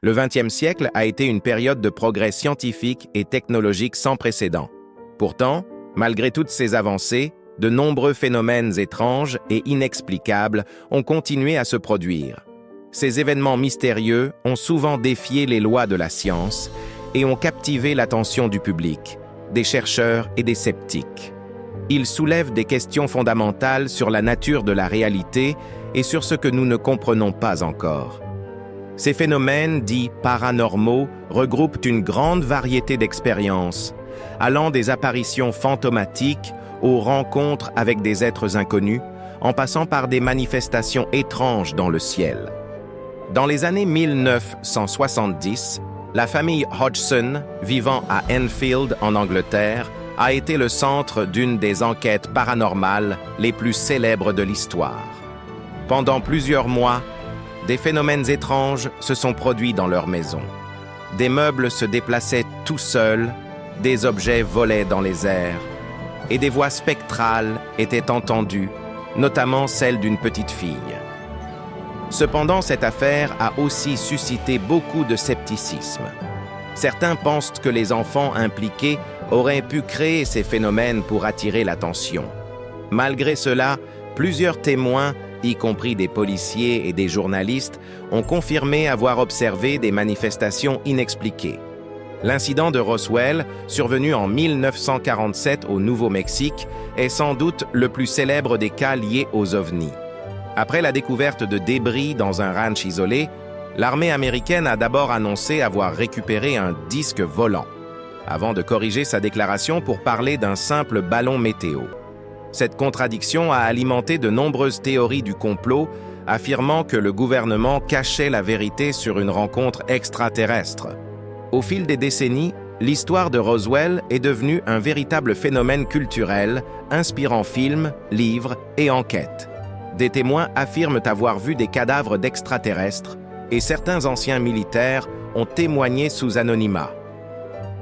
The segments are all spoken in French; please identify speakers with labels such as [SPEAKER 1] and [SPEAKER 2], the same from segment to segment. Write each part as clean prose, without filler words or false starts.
[SPEAKER 1] Le XXe siècle a été une période de progrès scientifique et technologique sans précédent. Pourtant, malgré toutes ces avancées, de nombreux phénomènes étranges et inexplicables ont continué à se produire. Ces événements mystérieux ont souvent défié les lois de la science et ont captivé l'attention du public, des chercheurs et des sceptiques. Ils soulèvent des questions fondamentales sur la nature de la réalité et sur ce que nous ne comprenons pas encore. Ces phénomènes, dits paranormaux, regroupent une grande variété d'expériences, allant des apparitions fantomatiques aux rencontres avec des êtres inconnus, en passant par des manifestations étranges dans le ciel. Dans les années 1970, la famille Hodgson, vivant à Enfield en Angleterre, a été le centre d'une des enquêtes paranormales les plus célèbres de l'histoire. Pendant plusieurs mois, des phénomènes étranges se sont produits dans leur maison. Des meubles se déplaçaient tout seuls, des objets volaient dans les airs, et des voix spectrales étaient entendues, notamment celle d'une petite fille. Cependant, cette affaire a aussi suscité beaucoup de scepticisme. Certains pensent que les enfants impliqués auraient pu créer ces phénomènes pour attirer l'attention. Malgré cela, plusieurs témoins, y compris des policiers et des journalistes, ont confirmé avoir observé des manifestations inexpliquées. L'incident de Roswell, survenu en 1947 au Nouveau-Mexique, est sans doute le plus célèbre des cas liés aux ovnis. Après la découverte de débris dans un ranch isolé, l'armée américaine a d'abord annoncé avoir récupéré un disque volant, avant de corriger sa déclaration pour parler d'un simple ballon météo. Cette contradiction a alimenté de nombreuses théories du complot, affirmant que le gouvernement cachait la vérité sur une rencontre extraterrestre. Au fil des décennies, l'histoire de Roswell est devenue un véritable phénomène culturel, inspirant films, livres et enquêtes. Des témoins affirment avoir vu des cadavres d'extraterrestres et certains anciens militaires ont témoigné sous anonymat.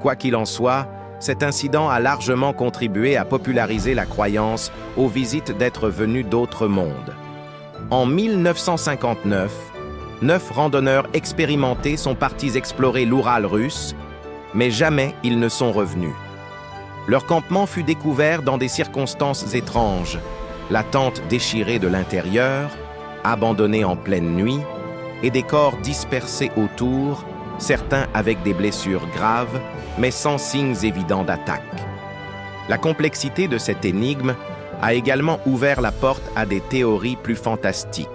[SPEAKER 1] Quoi qu'il en soit, cet incident a largement contribué à populariser la croyance aux visites d'êtres venus d'autres mondes. En 1959, 9 randonneurs expérimentés sont partis explorer l'Oural russe, mais jamais ils ne sont revenus. Leur campement fut découvert dans des circonstances étranges, la tente déchirée de l'intérieur, abandonnée en pleine nuit, et des corps dispersés autour, certains avec des blessures graves, mais sans signes évidents d'attaque. La complexité de cette énigme a également ouvert la porte à des théories plus fantastiques.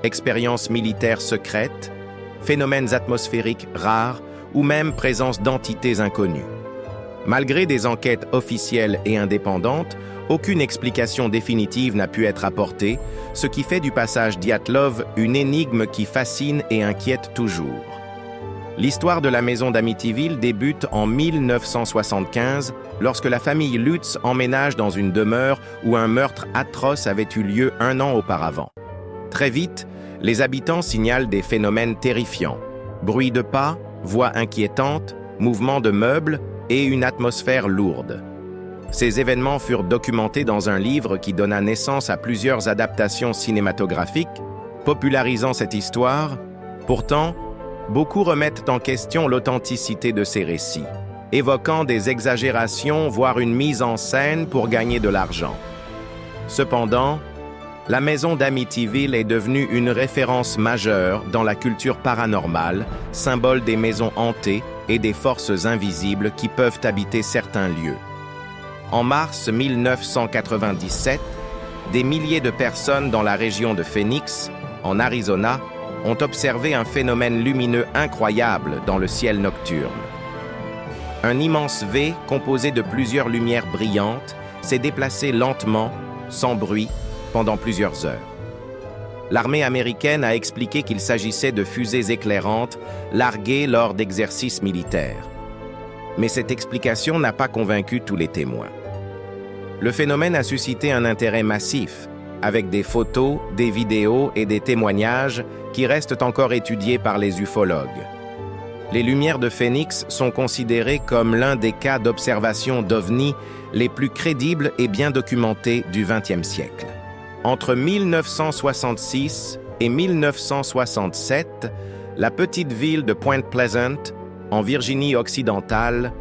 [SPEAKER 1] Expériences militaires secrètes, phénomènes atmosphériques rares ou même présence d'entités inconnues. Malgré des enquêtes officielles et indépendantes, aucune explication définitive n'a pu être apportée, ce qui fait du passage Dyatlov une énigme qui fascine et inquiète toujours. L'histoire de la maison d'Amityville débute en 1975, lorsque la famille Lutz emménage dans une demeure où un meurtre atroce avait eu lieu 1 an auparavant. Très vite, les habitants signalent des phénomènes terrifiants. Bruit de pas, voix inquiétantes, mouvements de meubles et une atmosphère lourde. Ces événements furent documentés dans un livre qui donna naissance à plusieurs adaptations cinématographiques, popularisant cette histoire. Pourtant, beaucoup remettent en question l'authenticité de ces récits, évoquant des exagérations, voire une mise en scène pour gagner de l'argent. Cependant, la maison d'Amityville est devenue une référence majeure dans la culture paranormale, symbole des maisons hantées et des forces invisibles qui peuvent habiter certains lieux. En mars 1997, des milliers de personnes dans la région de Phoenix, en Arizona, ont observé un phénomène lumineux incroyable dans le ciel nocturne. Un immense V, composé de plusieurs lumières brillantes, s'est déplacé lentement, sans bruit, pendant plusieurs heures. L'armée américaine a expliqué qu'il s'agissait de fusées éclairantes larguées lors d'exercices militaires. Mais cette explication n'a pas convaincu tous les témoins. Le phénomène a suscité un intérêt massif, avec des photos, des vidéos et des témoignages qui restent encore étudiés par les ufologues. Les lumières de Phoenix sont considérées comme l'un des cas d'observation d'OVNI les plus crédibles et bien documentés du XXe siècle. Entre 1966 et 1967, La petite ville de Point Pleasant, en Virginie occidentale,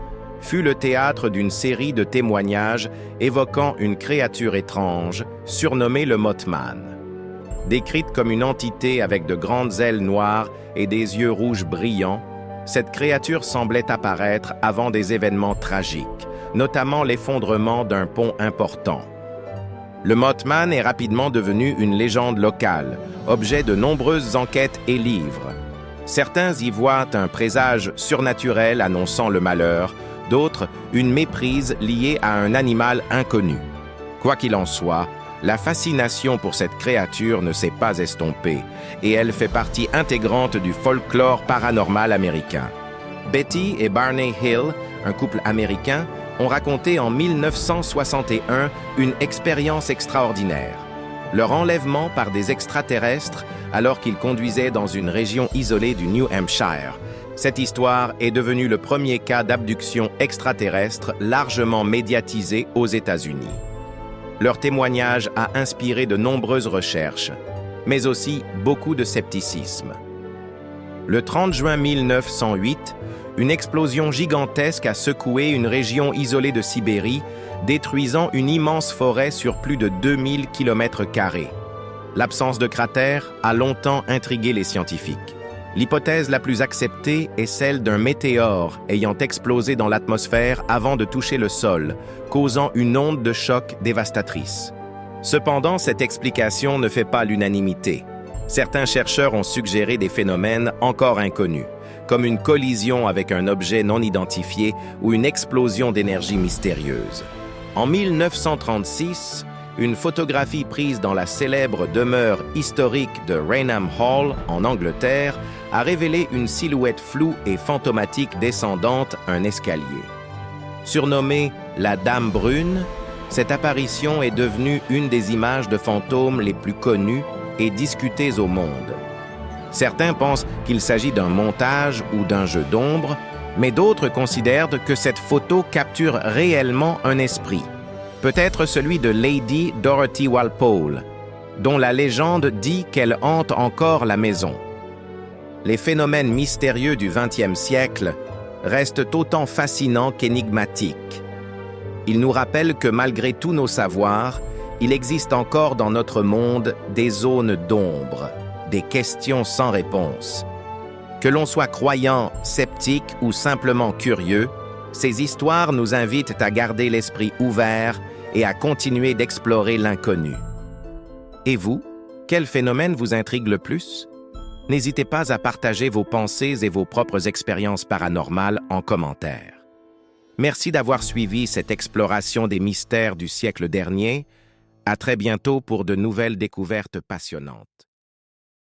[SPEAKER 1] fut le théâtre d'une série de témoignages évoquant une créature étrange, surnommée le Mothman. Décrite comme une entité avec de grandes ailes noires et des yeux rouges brillants, cette créature semblait apparaître avant des événements tragiques, notamment l'effondrement d'un pont important. Le Mothman est rapidement devenu une légende locale, objet de nombreuses enquêtes et livres. Certains y voient un présage surnaturel annonçant le malheur, d'autres une méprise liée à un animal inconnu. Quoi qu'il en soit, la fascination pour cette créature ne s'est pas estompée et elle fait partie intégrante du folklore paranormal américain. Betty et Barney Hill, un couple américain, ont raconté en 1961 une expérience extraordinaire. Leur enlèvement par des extraterrestres alors qu'ils conduisaient dans une région isolée du New Hampshire. Cette histoire est devenue le premier cas d'abduction extraterrestre largement médiatisé aux États-Unis. Leur témoignage a inspiré de nombreuses recherches, mais aussi beaucoup de scepticisme. Le 30 juin 1908, une explosion gigantesque a secoué une région isolée de Sibérie, détruisant une immense forêt sur plus de 2000 km². L'absence de cratère a longtemps intrigué les scientifiques. L'hypothèse la plus acceptée est celle d'un météore ayant explosé dans l'atmosphère avant de toucher le sol, causant une onde de choc dévastatrice. Cependant, cette explication ne fait pas l'unanimité. Certains chercheurs ont suggéré des phénomènes encore inconnus, comme une collision avec un objet non identifié ou une explosion d'énergie mystérieuse. En 1936, une photographie prise dans la célèbre demeure historique de Raynham Hall, en Angleterre, a révélé une silhouette floue et fantomatique descendante un escalier. Surnommée la Dame Brune, cette apparition est devenue une des images de fantômes les plus connues et discutées au monde. Certains pensent qu'il s'agit d'un montage ou d'un jeu d'ombre, mais d'autres considèrent que cette photo capture réellement un esprit. Peut-être celui de Lady Dorothy Walpole, dont la légende dit qu'elle hante encore la maison. Les phénomènes mystérieux du XXe siècle restent autant fascinants qu'énigmatiques. Ils nous rappellent que malgré tous nos savoirs, il existe encore dans notre monde des zones d'ombre, des questions sans réponse. Que l'on soit croyant, sceptique ou simplement curieux, ces histoires nous invitent à garder l'esprit ouvert et à continuer d'explorer l'inconnu. Et vous, quel phénomène vous intrigue le plus? N'hésitez pas à partager vos pensées et vos propres expériences paranormales en commentaire. Merci d'avoir suivi cette exploration des mystères du siècle dernier. À très bientôt pour de nouvelles découvertes passionnantes.